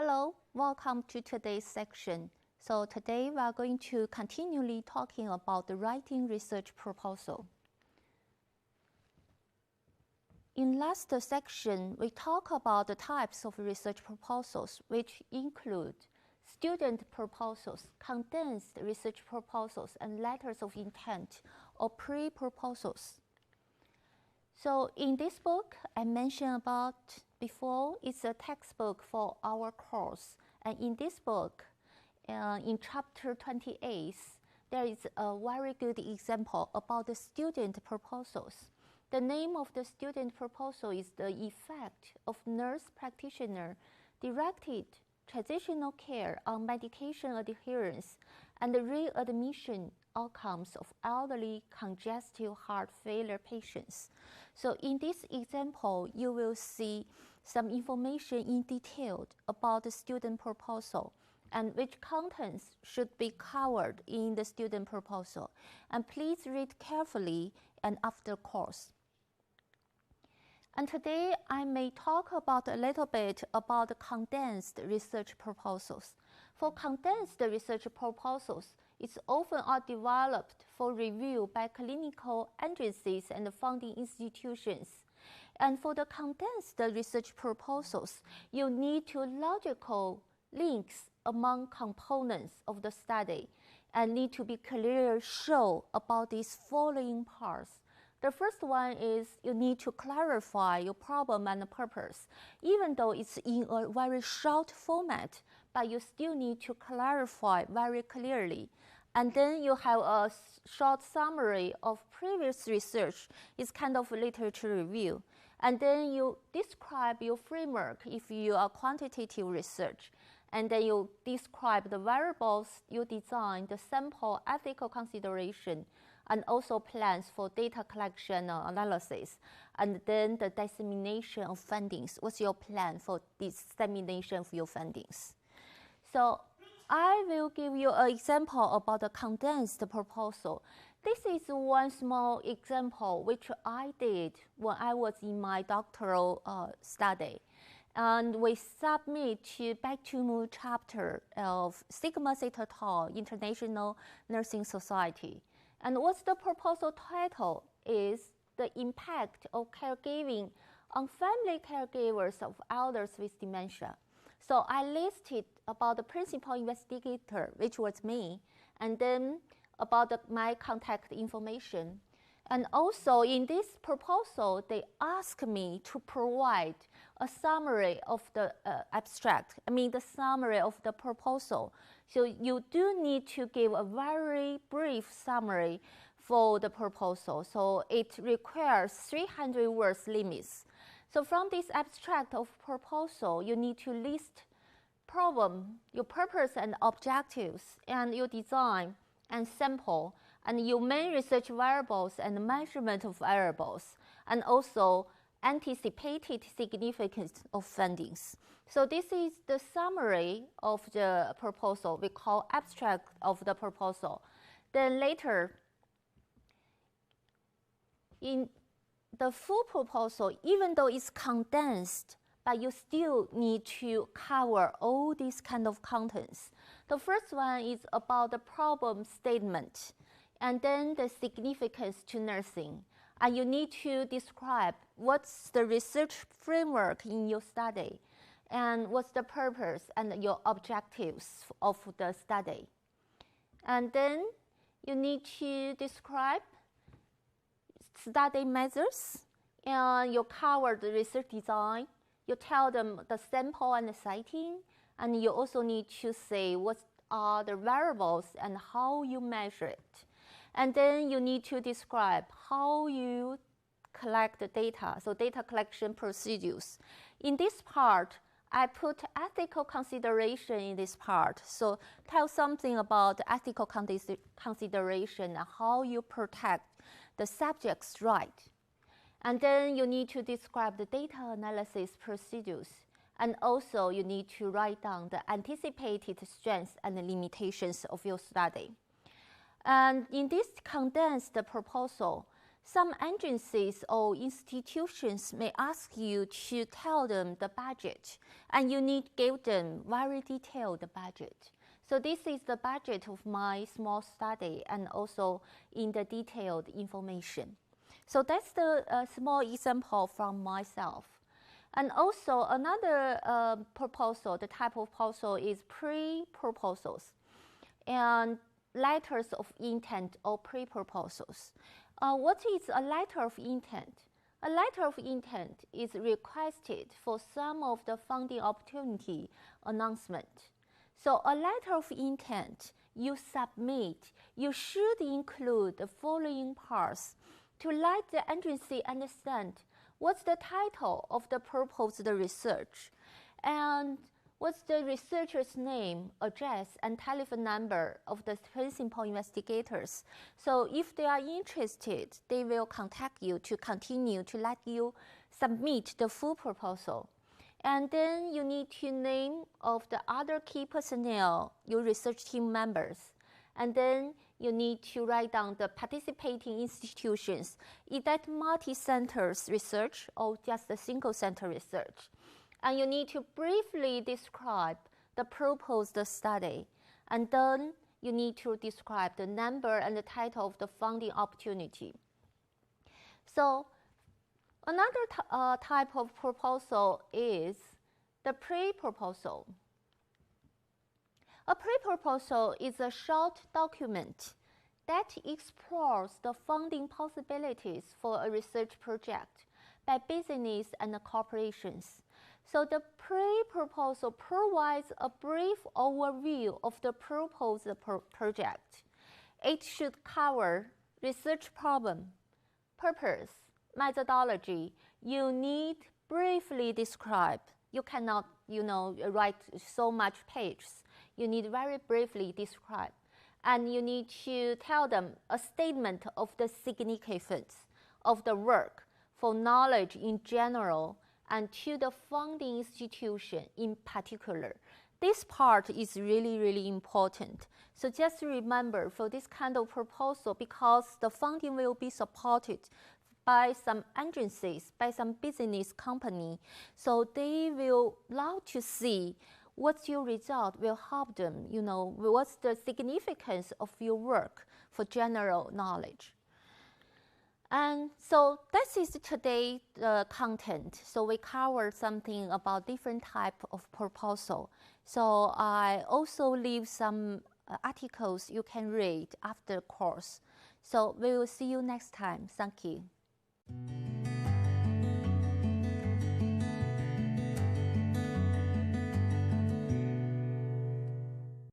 Hello, welcome to today's section. So today we are going to continually talking about the writing research proposal. In last section, we talk about the types of research proposals, which include student proposals, condensed research proposals, and letters of intent or pre-proposals. So in this book, I mentioned about before, it's a textbook for our course. And in this book, in chapter 28, there is a very good example about the student proposals. The name of the student proposal is the effect of nurse practitioner directed transitional care on medication adherence and the readmission outcomes of elderly congestive heart failure patients. So in this example, you will see some information in detail about the student proposal and which contents should be covered in the student proposal. And please read carefully and after course. And today I may talk about a little bit about the condensed research proposals. For condensed research proposals, it's often are developed for review by clinical agencies and funding institutions. And for the condensed research proposals, you need to logical links among components of the study and need to be clearly show about these following parts. The first one is you need to clarify your problem and purpose. Even though it's in a very short format, but you still need to clarify very clearly. And then you have a short summary of previous research. It's kind of literature review. And then you describe your framework if you are quantitative research. And then you describe the variables you design, the sample ethical consideration, and also plans for data collection or analysis, and then the dissemination of findings. What's your plan for dissemination of your findings? So I will give you an example about the condensed proposal. This is one small example which I did when I was in my doctoral study. And we submit to Back to Moon chapter of Sigma Theta Tau International Nursing Society. And what's the proposal title is the impact of caregiving on family caregivers of elders with dementia. So I listed about the principal investigator, which was me, and then about my contact information. And also in this proposal, they asked me to provide a summary of the abstract, the summary of the proposal. So you do need to give a very brief summary for the proposal. So it requires 300 words limits. So from this abstract of proposal, you need to list problem, your purpose and objectives, and your design and sample, and your main research variables and measurement of variables, and also anticipated significance of findings. So this is the summary of the proposal. We call abstract of the proposal. Then later, in the full proposal, even though it's condensed, but you still need to cover all these kind of contents. The first one is about the problem statement, and then the significance to nursing. And you need to describe what's the research framework in your study, and what's the purpose and your objectives of the study. And then you need to describe study measures, and you cover the research design. You tell them the sample and the citing, and you also need to say what are the variables and how you measure it. And then you need to describe how you collect the data, so data collection procedures. In this part, I put ethical consideration in this part. So tell something about ethical consideration and how you protect the subject's right. And then you need to describe the data analysis procedures. And also you need to write down the anticipated strengths and the limitations of your study. And in this condensed proposal, some agencies or institutions may ask you to tell them the budget, and you need to give them very detailed budget. So this is the budget of my small study and also in the detailed information. So that's the small example from myself. And also another proposal, the type of proposal is pre-proposals and letters of intent or pre-proposals. What is a letter of intent? A letter of intent is requested for some of the funding opportunity announcement. So a letter of intent you submit, you should include the following parts to let the agency understand what's the title of the proposed research and what's the researcher's name, address, and telephone number of the principal investigators. So if they are interested, they will contact you to continue to let you submit the full proposal. And then you need to name of the other key personnel, your research team members. And then you need to write down the participating institutions, is that multi-center research or just a single-center research. And you need to briefly describe the proposed study. And then you need to describe the number and the title of the funding opportunity. So another type of proposal is the pre-proposal. A pre-proposal is a short document that explores the funding possibilities for a research project by business and corporations. So the pre-proposal provides a brief overview of the proposed project. It should cover research problem, purpose, methodology. You need briefly describe. You cannot, write so much pages. You need very briefly describe. And you need to tell them a statement of the significance of the work for knowledge in general and to the funding institution in particular. This part is really, really important. So just remember for this kind of proposal, because the funding will be supported by some agencies, by some business company, so they will love to see what's your result will help them, what's the significance of your work for general knowledge. And so this is today's content. So we covered something about different type of proposal. So I also leave some articles you can read after the course. So we will see you next time. Thank you.